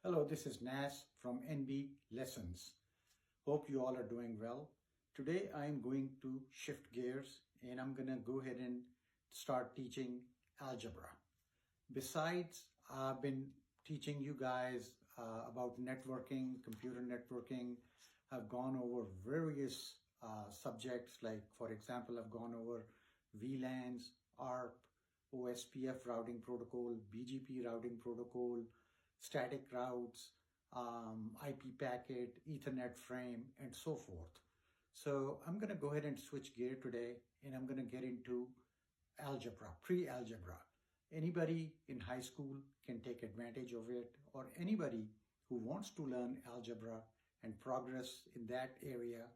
Hello, this is Nas from NB Lessons. Hope you all are doing well. Today I am going to shift gears and I'm going to go ahead and start teaching algebra. Besides, I've been teaching you guys about networking, computer networking. I've gone over various subjects like, for example, I've gone over VLANs, ARP, OSPF routing protocol, BGP routing protocol, static routes, IP packet, Ethernet frame, and so forth. So I'm going to go ahead and switch gear today, and I'm going to get into algebra, pre-algebra. Anybody in high school can take advantage of it, or anybody who wants to learn algebra and progress in that area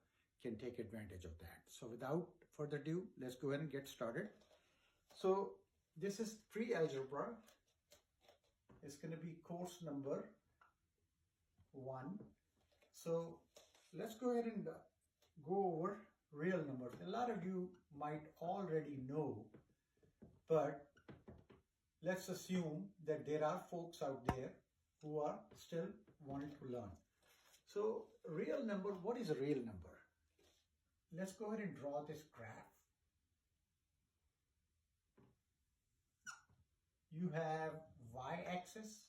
can take advantage of that. So without further ado, let's go ahead and get started. So this is pre-algebra. It's going to be course number 1. So let's go ahead and go over real numbers. A lot of you might already know, but let's assume that there are folks out there who are still wanting to learn. So real number, what is a real number? Let's go ahead and draw this graph. You have y-axis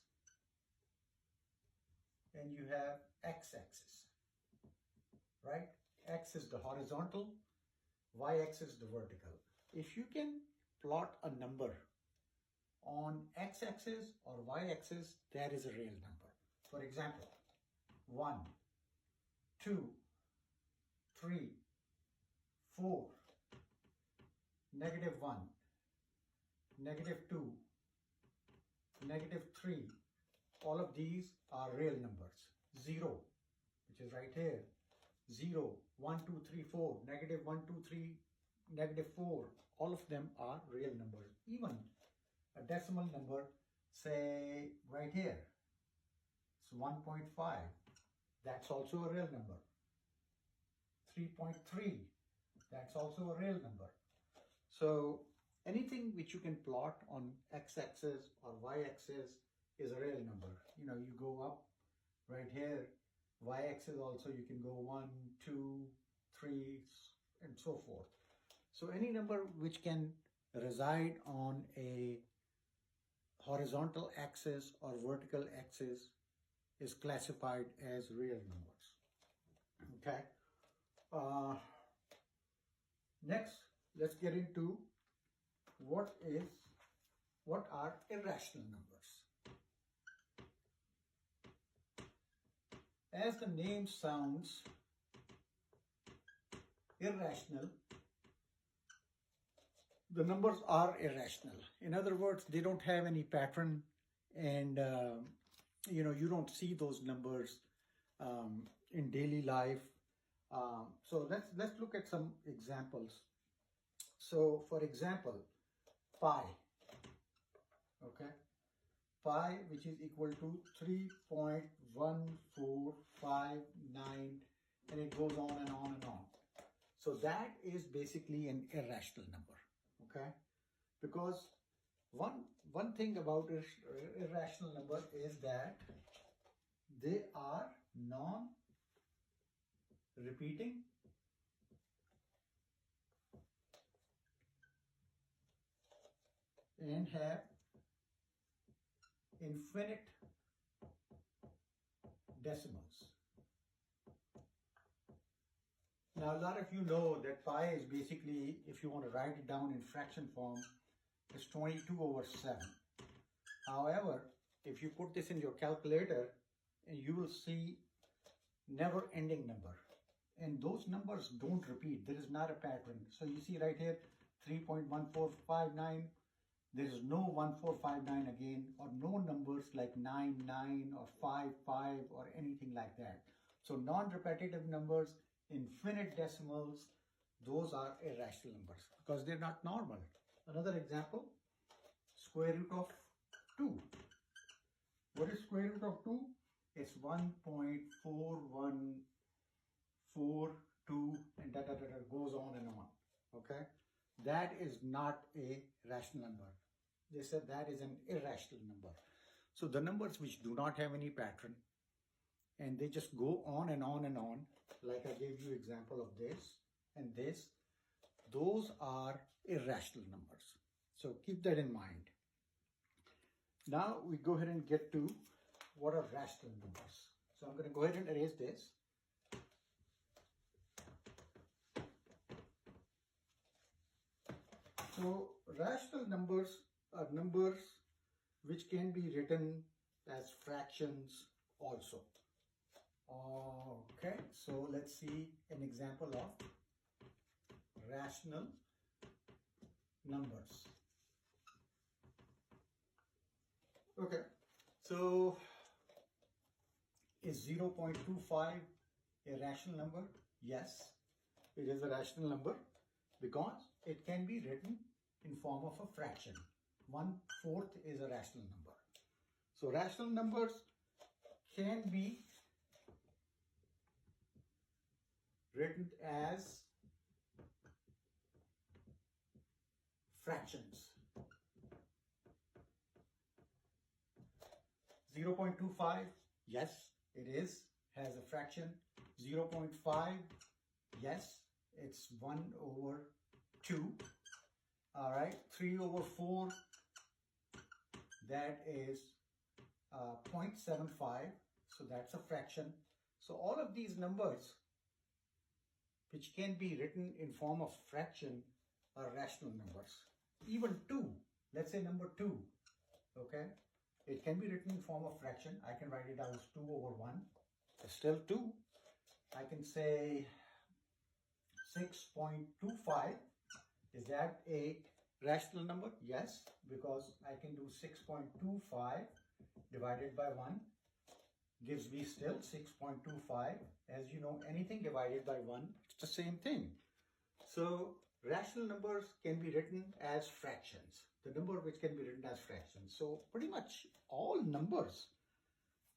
and you have x-axis, right? X is the horizontal, y-axis the vertical. If you can plot a number on x-axis or y-axis, that is a real number. For example, 1, 2, 3, 4, -1, -2, -3, all of these are real numbers. 0, which is right here, 0, 1, 2, 3, 4, -1, 2, 3, -4, all of them are real numbers. Even a decimal number, say right here, it's 1.5, that's also a real number. 3.3, that's also a real number. So anything which you can plot on x-axis or y-axis is a real number. You know, you go up right here, y-axis also you can go 1, 2, 3, and so forth. So any number which can reside on a horizontal axis or vertical axis is classified as real numbers. Okay. Next, let's get into what are irrational numbers. As the name sounds, irrational, the numbers are irrational. In other words, they don't have any pattern, and you don't see those numbers in daily life. So let's look at some examples. So for example, pi, okay, pi, which is equal to 3.1459, and it goes on and on and on. So that is basically an irrational number, okay? Because one thing about irrational number is that they are non-repeating, and have infinite decimals. Now, a lot of you know that pi is basically, if you want to write it down in fraction form, is 22/7. However, if you put this in your calculator, you will see never-ending number. And those numbers don't repeat. There is not a pattern. So you see right here, 3.1459. There is no 1459 again, or no numbers like 9, 9, or 5, 5, or anything like that. So non-repetitive numbers, infinite decimals, those are irrational numbers because they're not normal. Another example, square root of 2. What is square root of 2? It's 1.4142, and that goes on and on. Okay? That is not a rational number. They said that is an irrational number. So the numbers which do not have any pattern and they just go on and on and on, like I gave you example of this and this, those are irrational numbers. So keep that in mind. Now we go ahead and get to what are rational numbers. So I'm going to go ahead and erase this. So rational numbers are numbers which can be written as fractions also. Okay, so let's see an example of rational numbers. Okay, so is 0.25 a rational number? Yes, it is a rational number because it can be written in form of a fraction. 1/4 is a rational number. So rational numbers can be written as fractions. 0.25, yes, it is, has a fraction. 0.5, yes, it's 1/2. All right, 3/4, that is 0.75, so that's a fraction. So all of these numbers which can be written in form of fraction are rational numbers. Even 2, let's say number 2, okay, it can be written in form of fraction. I can write it down as 2/1. It's still 2. I can say 6.25. Is that a rational number? Yes, because I can do 6.25 divided by 1 gives me still 6.25. As you know, anything divided by 1, it's the same thing. So rational numbers can be written as fractions. The number which can be written as fractions. So pretty much all numbers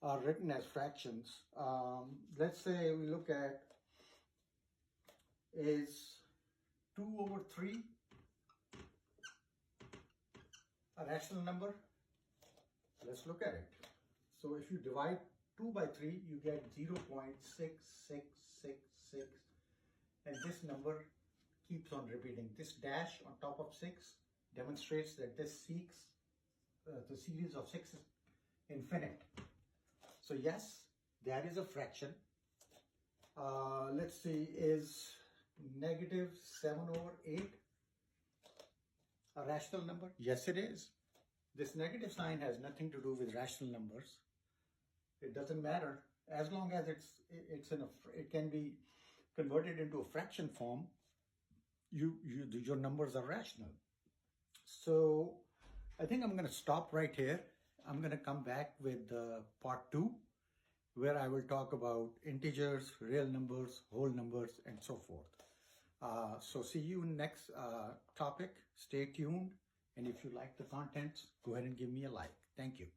are written as fractions. Let's say we look at is 2/3 a rational number? Let's look at it. So if you divide 2 by 3, you get 0.6666, and this number keeps on repeating. This dash on top of 6 demonstrates that this the series of 6 is infinite. So yes, that is a fraction. Let's see, is -7/8 a rational number? Yes, it is. This negative sign has nothing to do with rational numbers. It doesn't matter as long as it can be converted into a fraction form. Your numbers are rational. So I think I'm going to stop right here. I'm going to come back with part 2, where I will talk about integers, real numbers, whole numbers, and so forth. So see you in next topic. Stay tuned. And if you like the content, go ahead and give me a like. Thank you.